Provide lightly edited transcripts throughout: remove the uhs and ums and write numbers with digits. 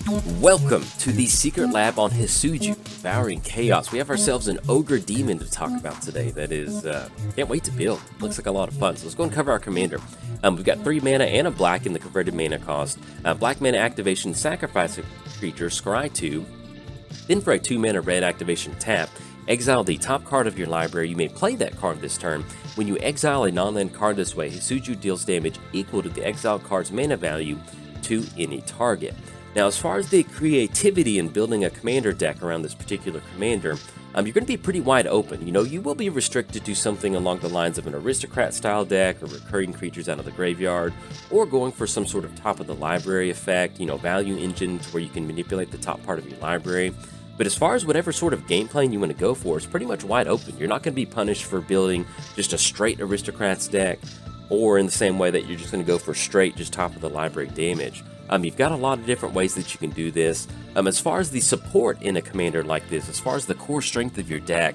Welcome to the secret lab on Hidetsugu, Devouring Chaos. We have ourselves an ogre demon to talk about today that is, can't wait to build. Looks like a lot of fun. So let's go and cover our commander. We've got 3 mana and a black in the converted mana cost. Black mana activation, sacrifice a creature, scry 2. Then for a 2 mana red activation tap, exile the top card of your library. You may play that card this turn. When you exile a non-land card this way, Hidetsugu deals damage equal to the exiled card's mana value to any target. Now, as far as the creativity in building a commander deck around this particular commander, you're going to be pretty wide open. You will be restricted to something along the lines of an aristocrat style deck, or recurring creatures out of the graveyard, or going for some sort of top of the library effect, value engine to where you can manipulate the top part of your library. But as far as whatever sort of game plan you want to go for, it's pretty much wide open. You're not going to be punished for building just a straight aristocrats deck, or in the same way that you're just going to go for straight just top of the library damage. You've got a lot of different ways that you can do this. As far as the support in a commander like this, as far as the core strength of your deck,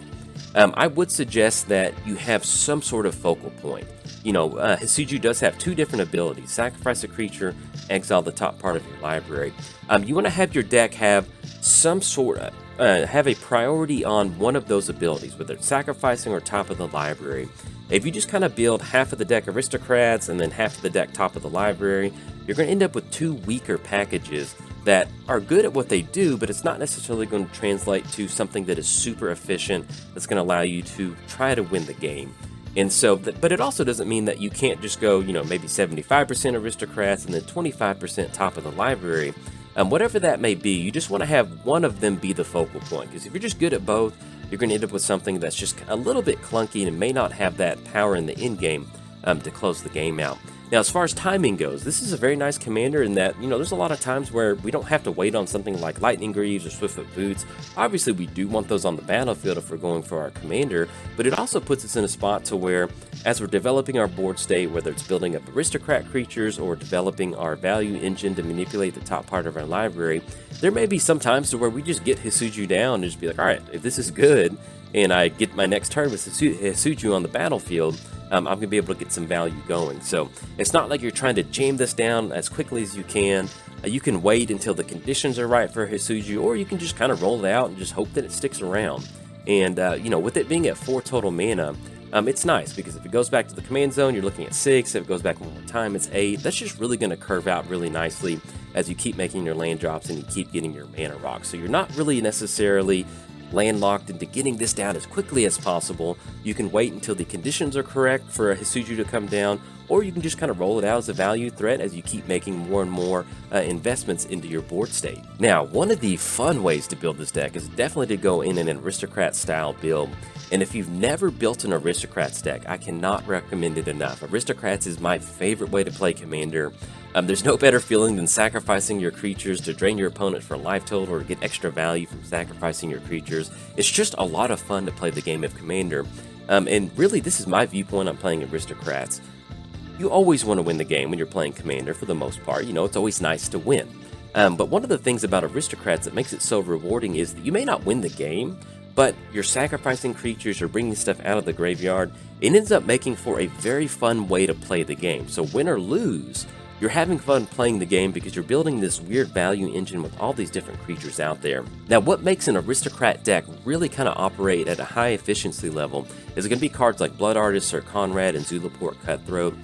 I would suggest that you have some sort of focal point. Hidetsugu does have 2 different abilities: sacrifice a creature, exile the top part of your library. You want to have your deck have some sort of have a priority on one of those abilities, whether it's sacrificing or top of the library. If you just kind of build half of the deck aristocrats and then half of the deck top of the library, you're going to end up with 2 weaker packages that are good at what they do, but it's not necessarily going to translate to something that is super efficient that's going to allow you to try to win the game. And so, but it also doesn't mean that you can't just go, maybe 75% aristocrats and then 25% top of the library. Whatever that may be, you just want to have one of them be the focal point, because if you're just good at both, you're going to end up with something that's just a little bit clunky and may not have that power in the end game to close the game out. Now, as far as timing goes, this is a very nice commander in that, there's a lot of times where we don't have to wait on something like Lightning Greaves or Swiftfoot Boots. Obviously, we do want those on the battlefield if we're going for our commander, but it also puts us in a spot to where, as we're developing our board state, whether it's building up aristocrat creatures or developing our value engine to manipulate the top part of our library, there may be some times to where we just get Hidetsugu down and just be like, all right, if this is good, and I get my next turn with Hidetsugu on the battlefield, I'm going to be able to get some value going. So it's not like you're trying to jam this down as quickly as you can. You can wait until the conditions are right for Hidetsugu, or you can just kind of roll it out and just hope that it sticks around. And, with it being at 4 total mana, it's nice, because if it goes back to the command zone, you're looking at 6. If it goes back one more time, it's 8. That's just really going to curve out really nicely as you keep making your land drops and you keep getting your mana rocks. So you're not really necessarily landlocked into getting this down as quickly as possible. You can wait until the conditions are correct for a Hidetsugu to come down, or you can just kind of roll it out as a value threat as you keep making more and more investments into your board state. Now, one of the fun ways to build this deck is definitely to go in an aristocrat style build. And if you've never built an aristocrats deck, I cannot recommend it enough. Aristocrats is my favorite way to play commander. There's no better feeling than sacrificing your creatures to drain your opponent for life total or to get extra value from sacrificing your creatures. It's just a lot of fun to play the game of commander. And really, this is my viewpoint on playing aristocrats. You always want to win the game when you're playing commander for the most part. It's always nice to win. But one of the things about aristocrats that makes it so rewarding is that you may not win the game, but you're sacrificing creatures or bringing stuff out of the graveyard. It ends up making for a very fun way to play the game. So win or lose, you're having fun playing the game because you're building this weird value engine with all these different creatures out there. Now, what makes an aristocrat deck really kind of operate at a high efficiency level is going to be cards like Blood Artist, Sir Conrad, and Zulaport Cutthroat.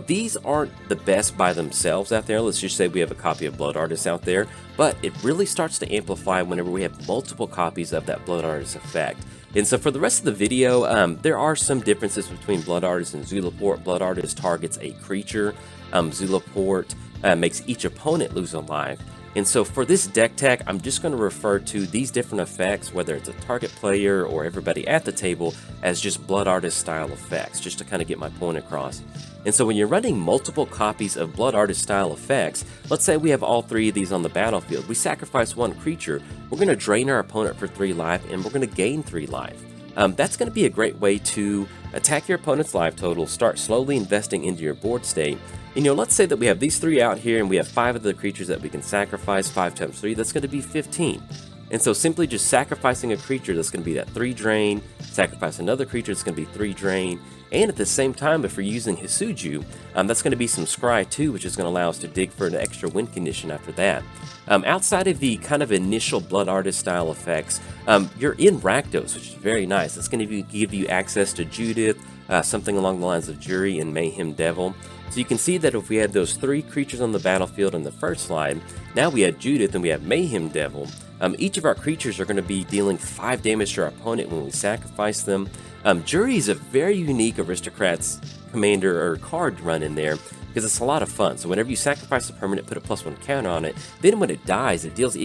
These aren't the best by themselves out there. Let's just say we have a copy of Blood Artist out there, but it really starts to amplify whenever we have multiple copies of that Blood Artist effect. And so for the rest of the video, there are some differences between Blood Artist and Zulaport. Blood Artist targets a creature. Zulaport makes each opponent lose a life. And so for this deck tech, I'm just going to refer to these different effects, whether it's a target player or everybody at the table, as just Blood Artist style effects, just to kind of get my point across. And so when you're running multiple copies of Blood Artist style effects, let's say we have all 3 of these on the battlefield, we sacrifice 1 creature, we're going to drain our opponent for 3 life, and we're going to gain 3 life. That's going to be a great way to attack your opponent's life total, start slowly investing into your board state. And let's say that we have these 3 out here and we have 5 of the creatures that we can sacrifice. 5 times 3, that's going to be 15. And so simply just sacrificing a creature, that's going to be that 3 drain, sacrifice another creature, that's going to be 3 drain, And at the same time, if we're using Hidetsugu, that's going to be some Scry too, which is going to allow us to dig for an extra win condition after that. Outside of the kind of initial Blood Artist style effects, you're in Rakdos, which is very nice. It's going to give you access to Judith, something along the lines of Jury and Mayhem Devil. So you can see that if we had those 3 creatures on the battlefield in the first slide, now we had Judith and we have Mayhem Devil. Each of our creatures are going to be dealing 5 damage to our opponent when we sacrifice them. Jury is a very unique Aristocrats commander or card run in there, because it's a lot of fun. So whenever you sacrifice a permanent, put a +1 counter on it, then when it dies, it deals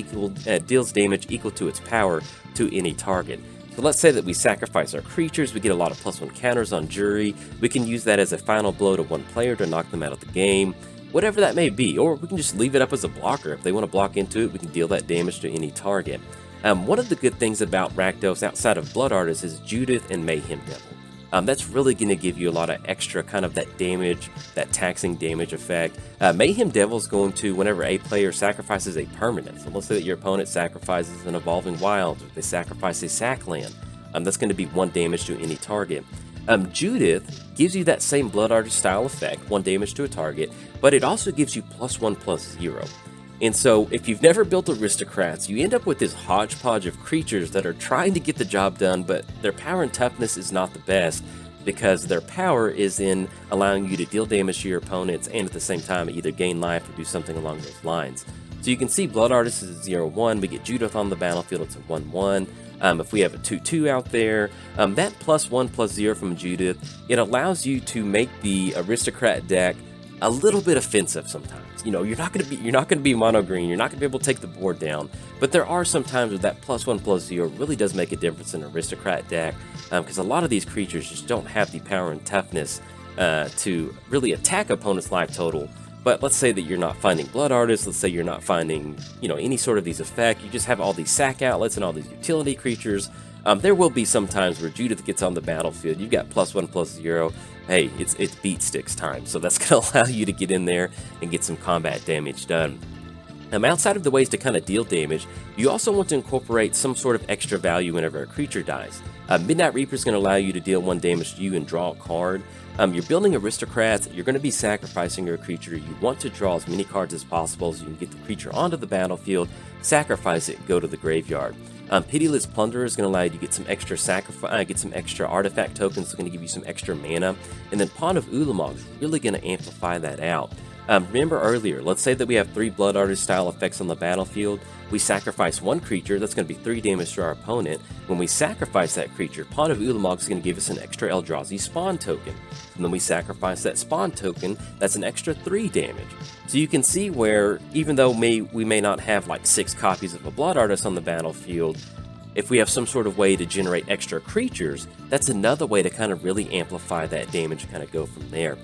damage equal to its power to any target. So let's say that we sacrifice our creatures, we get a lot of +1 counters on Jury, we can use that as a final blow to one player to knock them out of the game, whatever that may be, or we can just leave it up as a blocker. If they want to block into it, we can deal that damage to any target. One of the good things about Rakdos outside of Blood Artist is Judith and Mayhem Devil. That's really going to give you a lot of extra kind of that damage, that taxing damage effect. Mayhem Devil is going to, whenever a player sacrifices a permanent, so let's say that your opponent sacrifices an Evolving Wilds, or they sacrifice a sack land, that's going to be 1 damage to any target. Judith gives you that same Blood Artist style effect, 1 damage to a target, but it also gives you +1/+0. And so, if you've never built Aristocrats, you end up with this hodgepodge of creatures that are trying to get the job done, but their power and toughness is not the best, because their power is in allowing you to deal damage to your opponents and at the same time either gain life or do something along those lines. So you can see Blood Artist is a 0/1, we get Judith on the battlefield, it's a 1/1. If we have a 2/2 out there, that +1/+0 from Judith, it allows you to make the Aristocrat deck a little bit offensive sometimes. You know, you're not going to be mono green, you're not going to be able to take the board down, but there are some times where that +1/+0 really does make a difference in an Aristocrat deck, because a lot of these creatures just don't have the power and toughness to really attack opponent's life total. But let's say that you're not finding Blood Artists, let's say you're not finding, you know, any sort of these effects, you just have all these sack outlets and all these utility creatures. There will be some times where Judith gets on the battlefield, you've got +1/+0, hey, it's beat sticks time, so that's going to allow you to get in there and get some combat damage done. Outside of the ways to kind of deal damage, you also want to incorporate some sort of extra value whenever a creature dies. Midnight Reaper is going to allow you to deal 1 damage to you and draw a card. You're building Aristocrats, you're going to be sacrificing your creature, you want to draw as many cards as possible so you can get the creature onto the battlefield, sacrifice it, go to the graveyard. Pitiless Plunderer is going to allow you to get some extra artifact tokens, it's going to give you some extra mana, and then Pawn of Ulamog is really going to amplify that out. Remember earlier, let's say that we have 3 Blood Artist style effects on the battlefield, we sacrifice 1 creature, that's going to be 3 damage to our opponent. When we sacrifice that creature, Pawn of Ulamog is going to give us an extra Eldrazi spawn token. And then we sacrifice that spawn token, that's an extra 3 damage. So you can see where, even though we may not have like 6 copies of a Blood Artist on the battlefield, if we have some sort of way to generate extra creatures, that's another way to kind of really amplify that damage and kind of go from there.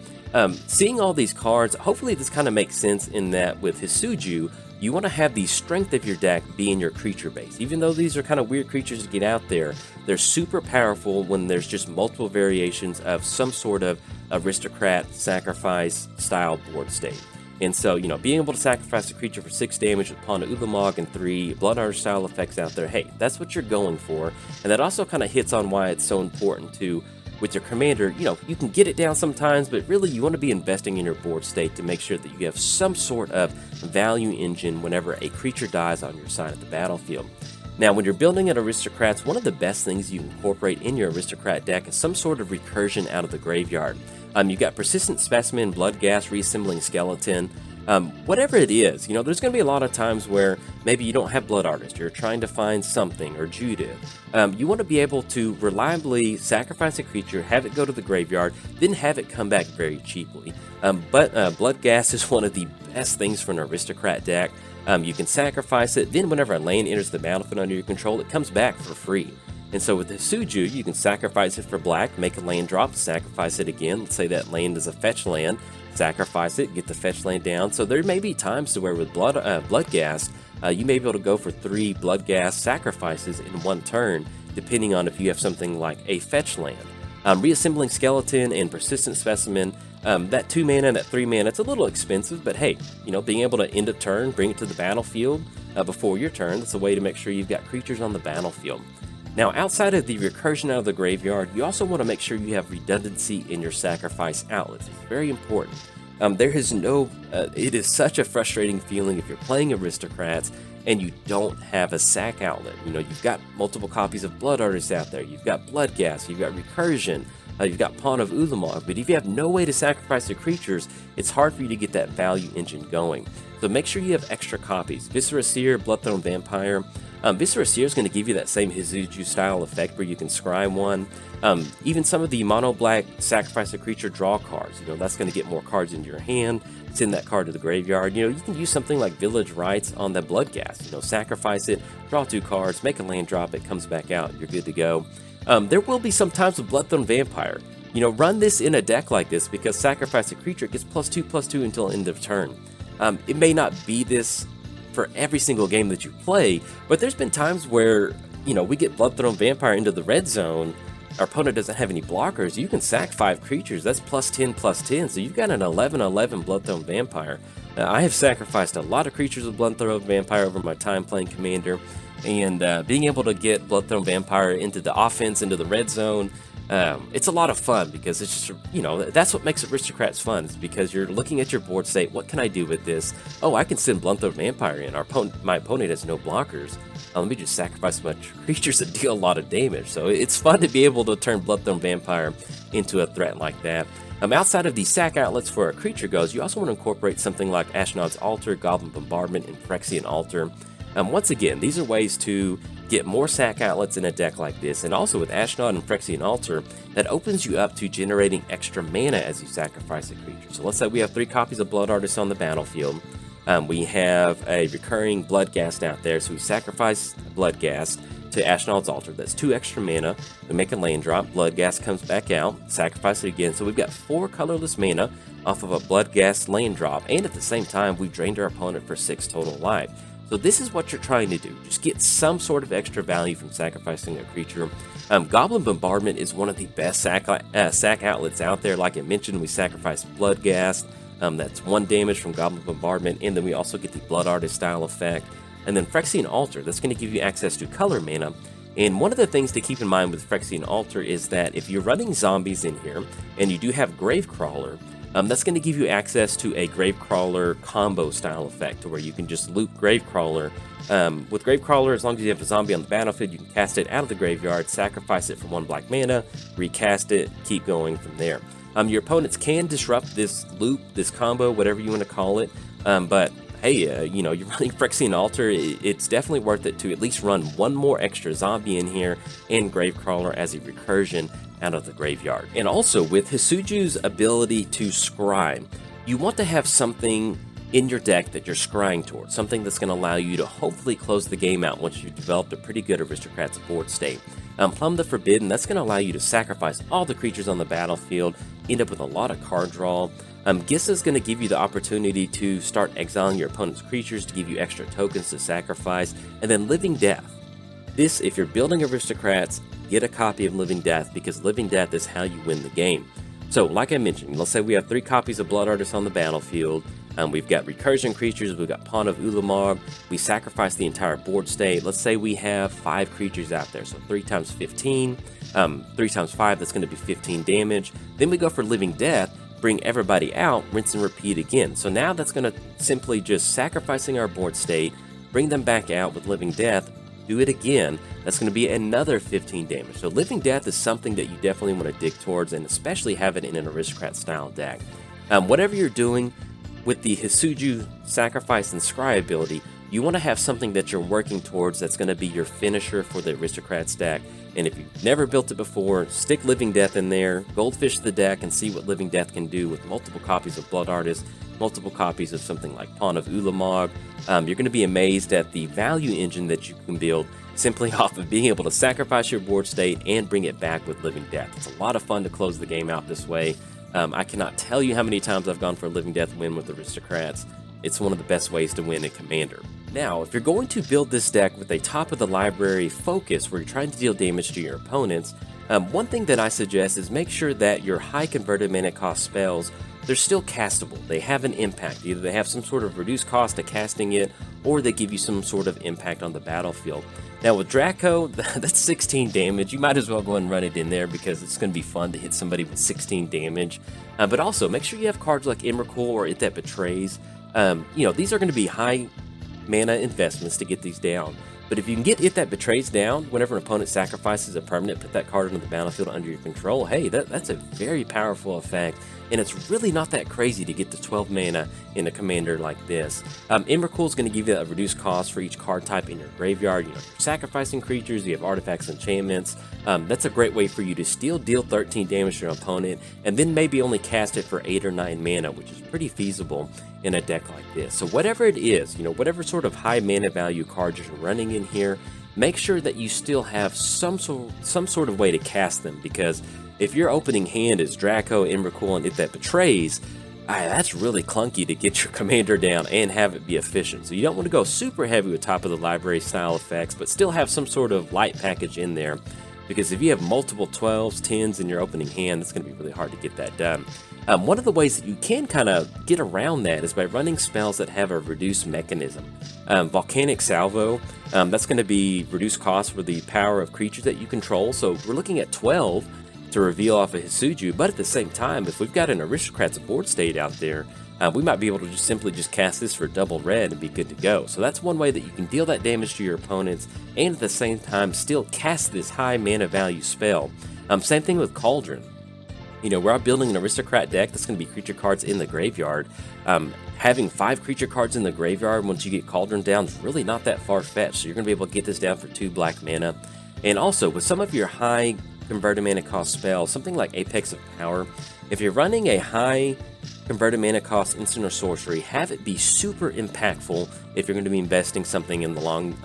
Seeing all these cards, hopefully this kind of makes sense in that with Hidetsugu, you want to have the strength of your deck be in your creature base. Even though these are kind of weird creatures to get out there, they're super powerful when there's just multiple variations of some sort of Aristocrat sacrifice style board state. And so, you know, being able to sacrifice a creature for 6 damage with Pawn of Ulamog and 3 Blood Artist style effects out there, hey, that's what you're going for. And that also kind of hits on why it's so important to, with your commander, you know, you can get it down sometimes, but really you want to be investing in your board state to make sure that you have some sort of value engine whenever a creature dies on your side of the battlefield. Now, when you're building at Aristocrats, one of the best things you incorporate in your Aristocrat deck is some sort of recursion out of the graveyard. You've got Persistent Specimen, Bloodghast, Reassembling Skeleton, whatever it is. You know, there's going to be a lot of times where maybe you don't have Blood Artist, you're trying to find something, or Judith. You want to be able to reliably sacrifice a creature, have it go to the graveyard, then have it come back very cheaply. But Bloodghast is one of the best things for an Aristocrat deck. You can sacrifice it, then whenever a land enters the battlefield under your control, it comes back for free. And so with the Hidetsugu, you can sacrifice it for black, make a land drop, sacrifice it again. Let's say that land is a fetch land, sacrifice it, get the fetch land down. So there may be times to where with Bloodghast, you may be able to go for 3 Bloodghast sacrifices in one turn, depending on if you have something like a fetch land. Reassembling Skeleton and Persistent Specimen, that 2 mana and that 3 mana, it's a little expensive, but hey, you know, being able to end a turn, bring it to the battlefield before your turn, that's a way to make sure you've got creatures on the battlefield. Now, outside of the recursion out of the graveyard, you also want to make sure you have redundancy in your sacrifice outlets. It's very important. It is such a frustrating feeling if you're playing Aristocrats and you don't have a sack outlet. You know, you've got multiple copies of Blood Artists out there, you've got Bloodghast, you've got Recursion, you've got Pawn of Ulamog, but if you have no way to sacrifice the creatures, it's hard for you to get that value engine going. So make sure you have extra copies. Viscera Seer, Bloodthorn Vampire. Viscera Seer is going to give you that same Hidetsugu style effect where you can scry one. Even some of the mono black sacrifice a creature draw cards, you know, that's going to get more cards into your hand, send that card to the graveyard. You know, you can use something like Village Rites on the Bloodghast, you know, sacrifice it, draw 2 cards, make a land drop, it comes back out, you're good to go. There will be some times with Bloodthorn Vampire. You know, run this in a deck like this because sacrifice a creature gets +2/+2 until end of turn. It may not be this for every single game that you play, but there's been times where, you know, we get Bloodthorn Vampire into the red zone, our opponent doesn't have any blockers, you can sack 5 creatures, that's +10/+10, so you've got an 11/11 Bloodthorn Vampire. I have sacrificed a lot of creatures with Bloodthorn Vampire over my time playing Commander, and being able to get Bloodthorn Vampire into the offense, into the red zone, it's a lot of fun because it's just, you know, that's what makes Aristocrats fun. It's because you're looking at your board state, what can I do with this? Oh, I can send Bloodthorn Vampire in. My opponent has no blockers. Let me just sacrifice a bunch of creatures that deal a lot of damage. So it's fun to be able to turn Bloodthorn Vampire into a threat like that. Outside of the sack outlets for a creature goes, you also want to incorporate something like Ashnod's Altar, Goblin Bombardment, and Phyrexian Altar. Once again, these are ways to get more sack outlets in a deck like this, and also with Ashnod and Phyrexian Altar, that opens you up to generating extra mana as you sacrifice a creature. So let's say we have 3 copies of Blood Artists on the battlefield. We have a recurring Bloodghast out there, so we sacrifice Bloodghast to Ashnod's Altar. That's 2 extra mana. We make a land drop, Bloodghast comes back out, sacrifice it again. So we've got 4 colorless mana off of a Bloodghast land drop, and at the same time, we've drained our opponent for 6 total life. So this is what you're trying to do. Just get some sort of extra value from sacrificing a creature. Goblin Bombardment is one of the best sack outlets out there. Like I mentioned, we sacrifice Bloodghast. That's 1 damage from Goblin Bombardment, and then we also get the Blood Artist style effect. And then Phyrexian Altar, that's going to give you access to color mana. And one of the things to keep in mind with Phyrexian Altar is that if you're running zombies in here, and you do have Gravecrawler, that's going to give you access to a Gravecrawler combo style effect, where you can just loop Gravecrawler. With Gravecrawler, as long as you have a zombie on the battlefield, you can cast it out of the graveyard, sacrifice it for 1 black mana, recast it, keep going from there. Your opponents can disrupt this loop, this combo, whatever you want to call it, but hey, you know, you're running Phyrexian Altar, it's definitely worth it to at least run 1 more extra zombie in here and Gravecrawler as a recursion out of the graveyard. And also, with Hidetsugu's ability to scry, you want to have something in your deck that you're scrying towards, something that's going to allow you to hopefully close the game out once you've developed a pretty good Aristocrats board state. Plumb the Forbidden, that's going to allow you to sacrifice all the creatures on the battlefield, end up with a lot of card draw. Gissa is going to give you the opportunity to start exiling your opponent's creatures to give you extra tokens to sacrifice, and then Living Death. This, if you're building Aristocrats, get a copy of Living Death, because Living Death is how you win the game. So, like I mentioned, let's say we have 3 copies of Blood Artists on the battlefield. We've got recursion creatures, we've got Pawn of Ulamog, we sacrifice the entire board state. Let's say we have 5 creatures out there, so 3 times 15, 3 times 5, that's going to be 15 damage. Then we go for Living Death, bring everybody out, rinse and repeat again. So now that's going to simply just sacrificing our board state, bring them back out with Living Death, do it again, that's going to be another 15 damage. So Living Death is something that you definitely want to dig towards, and especially have it in an Aristocrat style deck. Whatever you're doing with the Hidetsugu sacrifice and scry ability, you want to have something that you're working towards that's going to be your finisher for the Aristocrats deck. And if you've never built it before, stick Living Death in there, goldfish the deck, and see what Living Death can do with multiple copies of Blood Artist, multiple copies of something like Pawn of Ulamog. You're going to be amazed at the value engine that you can build simply off of being able to sacrifice your board state and bring it back with Living Death. It's a lot of fun to close the game out this way. I cannot tell you how many times I've gone for a Living Death win with Aristocrats. It's one of the best ways to win a Commander. Now, if you're going to build this deck with a top-of-the-library focus where you're trying to deal damage to your opponents, one thing that I suggest is make sure that your high converted mana cost spells they're still castable. They have an impact. Either they have some sort of reduced cost to casting it, or they give you some sort of impact on the battlefield. Now with Draco, that's 16 damage. You might as well go and run it in there because it's going to be fun to hit somebody with 16 damage. But also, make sure you have cards like Emrakul or It That Betrays. These are going to be high mana investments to get these down. But if you can get It That Betrays down, whenever an opponent sacrifices a permanent, put that card onto the battlefield under your control, hey, that's a very powerful effect. And it's really not that crazy to get to 12 mana in a commander like this. Emrakul is going to give you a reduced cost for each card type in your graveyard. You're sacrificing creatures, you have artifacts, enchantments. That's a great way for you to still deal 13 damage to your opponent, and then maybe only cast it for 8 or 9 mana, which is pretty feasible in a deck like this. So whatever it is, whatever sort of high mana value cards you're running in here, make sure that you still have some sort of way to cast them, because if your opening hand is Draco, Emrakul, and It That Betrays, that's really clunky to get your commander down and have it be efficient. So you don't want to go super heavy with top of the library style effects, but still have some sort of light package in there, because if you have multiple 12s, 10s in your opening hand, it's going to be really hard to get that done. One of the ways that you can kind of get around that is by running spells that have a reduced mechanism. Volcanic Salvo, that's going to be reduced cost for the power of creatures that you control. So we're looking at 12 to reveal off of Hidetsugu, but at the same time, if we've got an Aristocrat's board state out there, we might be able to simply cast this for double red and be good to go. So that's one way that you can deal that damage to your opponents and at the same time still cast this high mana value spell. Same thing with Cauldron. We're building an Aristocrat deck that's going to be creature cards in the graveyard. Having 5 creature cards in the graveyard once you get Cauldron down is really not that far-fetched, so you're going to be able to get this down for 2 black mana. And also, with some of your high converted mana cost spells, something like Apex of Power, if you're running a high converted mana cost instant or sorcery, have it be super impactful if you're going to be investing something in the along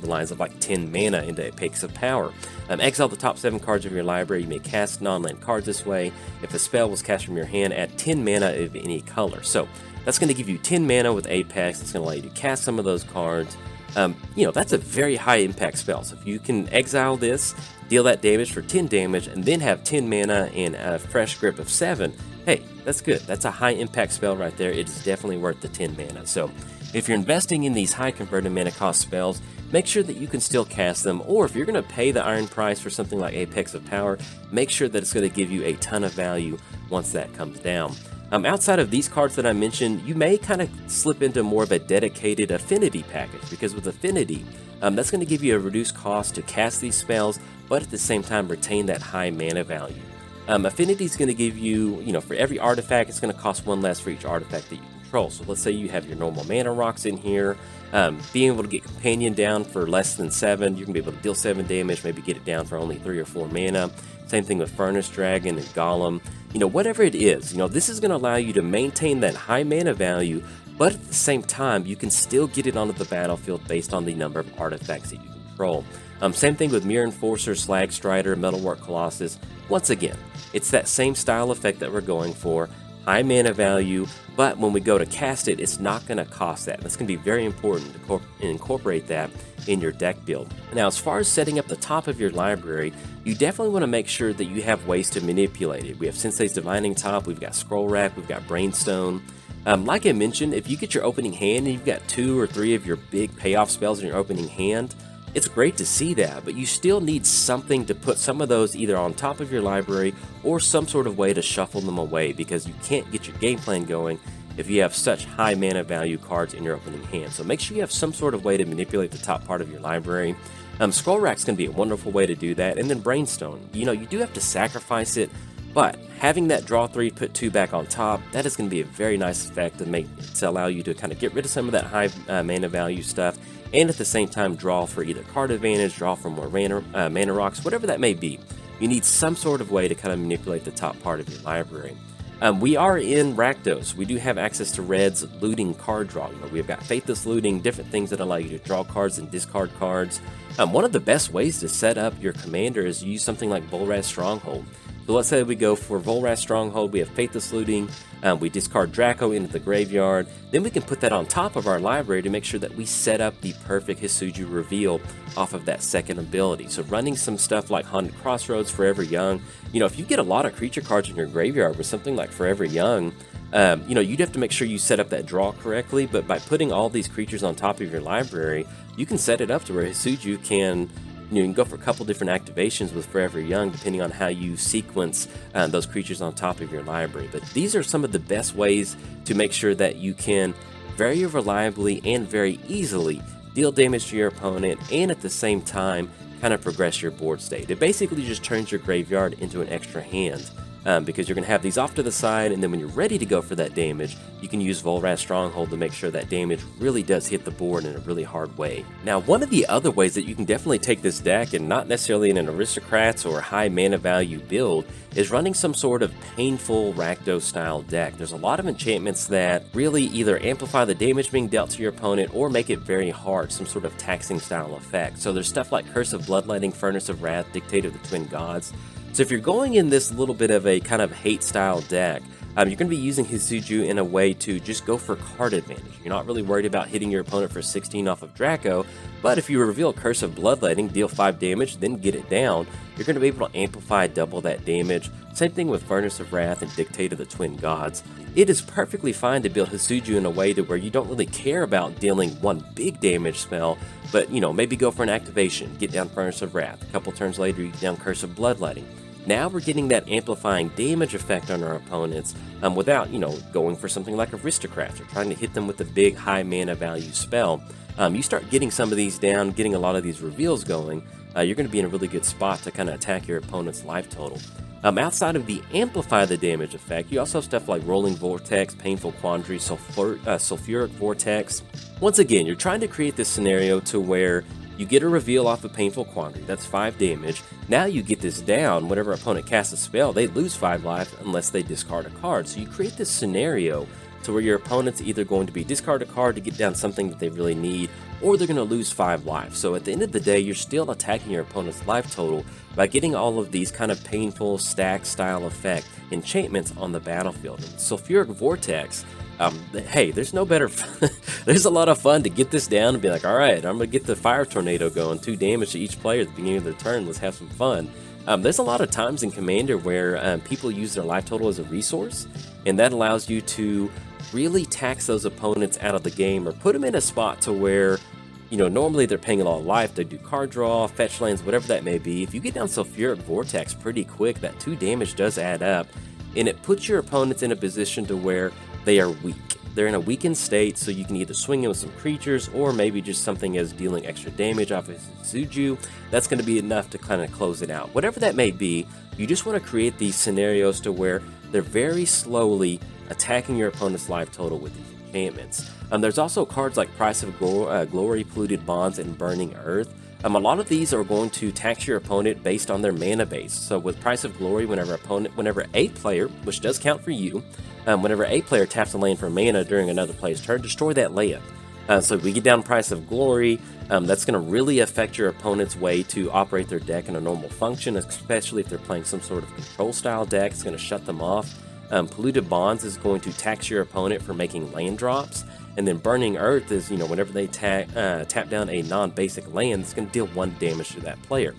the lines of like 10 mana into Apex of Power. Exile the top 7 cards of your library. You may cast non-land cards this way. If a spell was cast from your hand, add 10 mana of any color. So that's going to give you 10 mana with Apex. It's going to allow you to cast some of those cards. That's a very high impact spell. So if you can exile this, deal that damage for 10 damage, and then have 10 mana and a fresh grip of 7, hey, that's good. That's a high impact spell right there. It is definitely worth the 10 mana. So if you're investing in these high converted mana cost spells, make sure that you can still cast them, or if you're going to pay the iron price for something like Apex of Power, make sure that it's going to give you a ton of value once that comes down. Outside of these cards that I mentioned, you may kind of slip into more of a dedicated affinity package, because with affinity, that's going to give you a reduced cost to cast these spells, but at the same time retain that high mana value. Affinity is going to give you, for every artifact, it's going to cost 1 less for each artifact that you control. So let's say you have your normal mana rocks in here, being able to get Companion down for less than 7, you can be able to deal 7 damage, maybe get it down for only 3 or 4 mana. Same thing with Furnace Dragon and Golem. Whatever it is, this is going to allow you to maintain that high mana value, but at the same time, you can still get it onto the battlefield based on the number of artifacts that you control. Same thing with Mirror Enforcer, Slag Strider, Metalwork Colossus. Once again, it's that same style effect that we're going for. High mana value, but when we go to cast it, it's not going to cost that. That's going to be very important to incorporate that in your deck build. Now, as far as setting up the top of your library, you definitely want to make sure that you have ways to manipulate it. We have Sensei's Divining Top, we've got Scroll Rack, we've got Brainstone. Like I mentioned, if you get your opening hand and you've got 2 or 3 of your big payoff spells in your opening hand, it's great to see that, but you still need something to put some of those either on top of your library or some sort of way to shuffle them away, because you can't get your game plan going if you have such high mana value cards in your opening hand. So make sure you have some sort of way to manipulate the top part of your library. Scroll Rack's going to be a wonderful way to do that, and then Brainstone. You do have to sacrifice it, but having that draw 3, put 2 back on top, that is going to be a very nice effect to allow you to kind of get rid of some of that high mana value stuff, and at the same time draw for either card advantage, draw for more mana rocks, whatever that may be. You need some sort of way to kind of manipulate the top part of your library. We are in Rakdos. We do have access to Red's looting card draw. We've got Faithless Looting, different things that allow you to draw cards and discard cards. One of the best ways to set up your commander is use something like Bullrat Stronghold. So let's say we go for Volrath Stronghold, we have Faithless Looting, we discard Draco into the graveyard, then we can put that on top of our library to make sure that we set up the perfect Hidetsugu reveal off of that second ability. So running some stuff like Haunted Crossroads, Forever Young, you know, if you get a lot of creature cards in your graveyard with something like Forever Young, you know, you'd have to make sure you set up that draw correctly, but by putting all these creatures on top of your library, you can set it up to where Hidetsugu can, you can go for a couple different activations with Forever Young depending on how you sequence those creatures on top of your library. But these are some of the best ways to make sure that you can very reliably and very easily deal damage to your opponent and at the same time kind of progress your board state. It basically just turns your graveyard into an extra hand. Because you're going to have these off to the side, and then when you're ready to go for that damage, you can use Volrath Stronghold to make sure that damage really does hit the board in a really hard way. Now, one of the other ways that you can definitely take this deck, and not necessarily in an Aristocrats or high mana value build, is running some sort of painful Rakdos style deck. There's a lot of enchantments that really either amplify the damage being dealt to your opponent or make it very hard, some sort of taxing style effect. So there's stuff like Curse of Bloodletting, Furnace of Wrath, Dictate of the Twin Gods. So if you're going in this little bit of a kind of hate style deck, you're going to be using Hidetsugu in a way to just go for card advantage. You're not really worried about hitting your opponent for 16 off of Draco, but if you reveal Curse of Bloodletting, deal 5 damage, then get it down, you're going to be able to amplify double that damage. Same thing with Furnace of Wrath and Dictate of the Twin Gods. It is perfectly fine to build Hidetsugu in a way to where you don't really care about dealing one big damage spell, but, you know, maybe go for an activation, get down Furnace of Wrath. A couple turns later, you get down Curse of Bloodletting. Now we're getting that amplifying damage effect on our opponents without, you know, going for something like Aristocrats or trying to hit them with a big high mana value spell. You start getting some of these down, getting a lot of these reveals going, you're going to be in a really good spot to kind of attack your opponent's life total. Outside of the amplify the damage effect, you also have stuff like Rolling Vortex, Painful Quandary, Sulfuric Vortex. Once again, you're trying to create this scenario to where you get a reveal off of Painful Quandary, that's 5 damage. Now you get this down, whenever opponent casts a spell, they lose 5 life unless they discard a card. So you create this scenario to where your opponent's either going to be discard a card to get down something that they really need, or they're going to lose 5 life. So at the end of the day, you're still attacking your opponent's life total by getting all of these kind of painful stack style effect enchantments on the battlefield. And Sulfuric Vortex, hey, there's no better there's a lot of fun to get this down and be like, alright, I'm gonna get the Fire Tornado going, 2 damage to each player at the beginning of their turn, let's have some fun. There's a lot of times in Commander where people use their life total as a resource, and that allows you to really tax those opponents out of the game or put them in a spot to where, you know, normally they're paying a lot of life, they do card draw, fetch lands, whatever that may be. If you get down Sulfuric Vortex pretty quick, that 2 damage does add up, and it puts your opponents in a position to where they are weak. They're in a weakened state, so you can either swing in with some creatures or maybe just something as dealing extra damage off of Hidetsugu. That's going to be enough to kind of close it out. Whatever that may be, you just want to create these scenarios to where they're very slowly attacking your opponent's life total with these enchantments. There's also cards like Price of Glory, Polluted Bonds, and Burning Earth. A lot of these are going to tax your opponent based on their mana base. So with Price of Glory, whenever a player, which does count for you, whenever a player taps a land for mana during another player's turn, destroy that land. So if we get down Price of Glory, that's going to really affect your opponent's way to operate their deck in a normal function, especially if they're playing some sort of control style deck. It's going to shut them off. Polluted Bonds is going to tax your opponent for making land drops. And then Burning Earth is, you know, whenever they tap down a non-basic land, it's going to deal 1 damage to that player.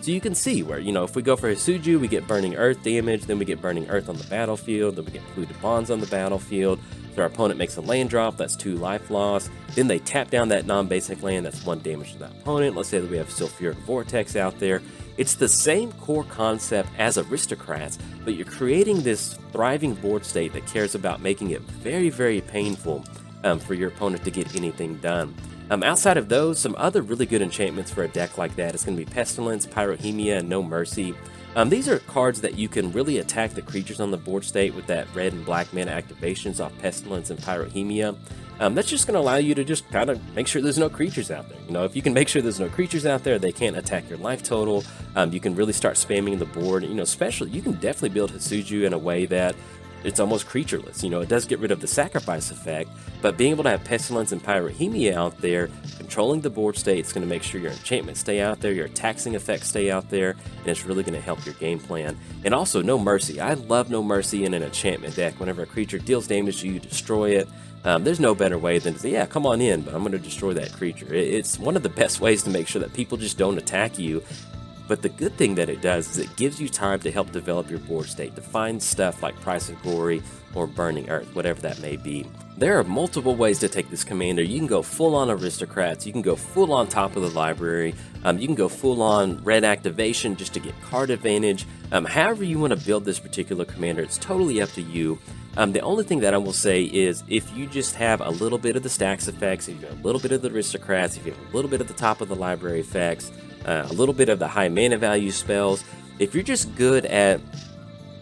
So you can see where, you know, if we go for Hidetsugu, we get Burning Earth damage, then we get Burning Earth on the battlefield, then we get Polluted Bonds on the battlefield. So our opponent makes a land drop, that's 2 life loss. Then they tap down that non-basic land, that's 1 damage to that opponent. Let's say that we have Sulfuric Vortex out there. It's the same core concept as Aristocrats, but you're creating this thriving board state that cares about making it very, very painful for your opponent to get anything done. Outside of those, some other really good enchantments for a deck like that is going to be Pestilence, Pyrohemia, and No Mercy. These are cards that you can really attack the creatures on the board state with that red and black mana activations off Pestilence and Pyrohemia. That's just going to allow you to just kind of make sure there's no creatures out there. You know, if you can make sure there's no creatures out there, they can't attack your life total. You can really start spamming the board. You know, especially, you can definitely build Hidetsugu in a way that it's almost creatureless. You know, it does get rid of the sacrifice effect, but being able to have Pestilence and Pyrrhemia out there, controlling the board state, it's going to make sure your enchantments stay out there, your taxing effects stay out there, and it's really going to help your game plan. And also, No Mercy. I love No Mercy in an enchantment deck. Whenever a creature deals damage to you, destroy it. There's no better way than to say, yeah, come on in, but I'm going to destroy that creature. It's one of the best ways to make sure that people just don't attack you. But the good thing that it does is it gives you time to help develop your board state, to find stuff like Price of Glory or Burning Earth, whatever that may be. There are multiple ways to take this commander. You can go full-on Aristocrats, you can go full-on top of the library, you can go full-on red activation just to get card advantage. However you want to build this particular commander, it's totally up to you. The only thing that I will say is if you just have a little bit of the stacks effects, if you have a little bit of the Aristocrats, if you have a little bit of the top of the library effects, a little bit of the high mana value spells, if you're just good at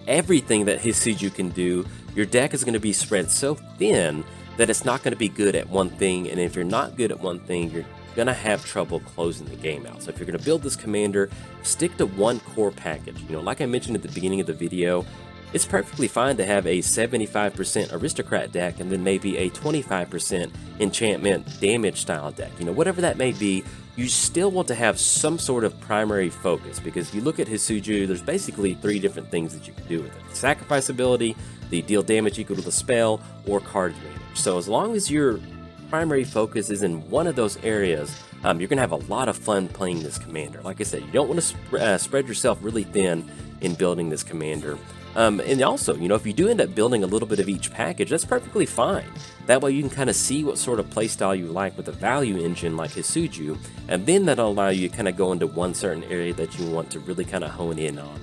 everything that Hidetsugu can do, your deck is going to be spread so thin that it's not going to be good at one thing, and if you're not good at one thing, you're going to have trouble closing the game out. So if you're going to build this commander, stick to one core package. You know, like I mentioned at the beginning of the video, it's perfectly fine to have a 75% Aristocrat deck and then maybe a 25% enchantment damage style deck. You know, whatever that may be, you still want to have some sort of primary focus, because if you look at Hidetsugu, there's basically 3 different things that you can do with it. The sacrifice ability, the deal damage equal to the spell, or card advantage. So as long as your primary focus is in one of those areas, you're going to have a lot of fun playing this commander. Like I said, you don't want to spread yourself really thin in building this commander. And also, you know, if you do end up building a little bit of each package, that's perfectly fine. That way you can kind of see what sort of playstyle you like with a value engine like Hidetsugu, and then that'll allow you to kind of go into one certain area that you want to really kind of hone in on.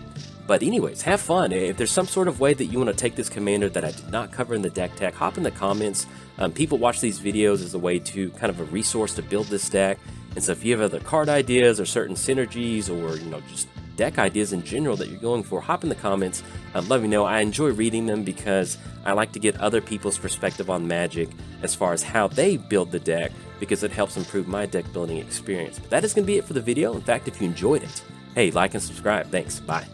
But anyways, have fun. If there's some sort of way that you want to take this commander that I did not cover in the deck tech, hop in the comments. People watch these videos as a way to kind of a resource to build this deck. And so if you have other card ideas or certain synergies, or, you know, just deck ideas in general that you're going for, hop in the comments. Let me know. I enjoy reading them because I like to get other people's perspective on Magic as far as how they build the deck, because it helps improve my deck building experience. But that is going to be it for the video. In fact, if you enjoyed it, hey, like and subscribe. Thanks. Bye.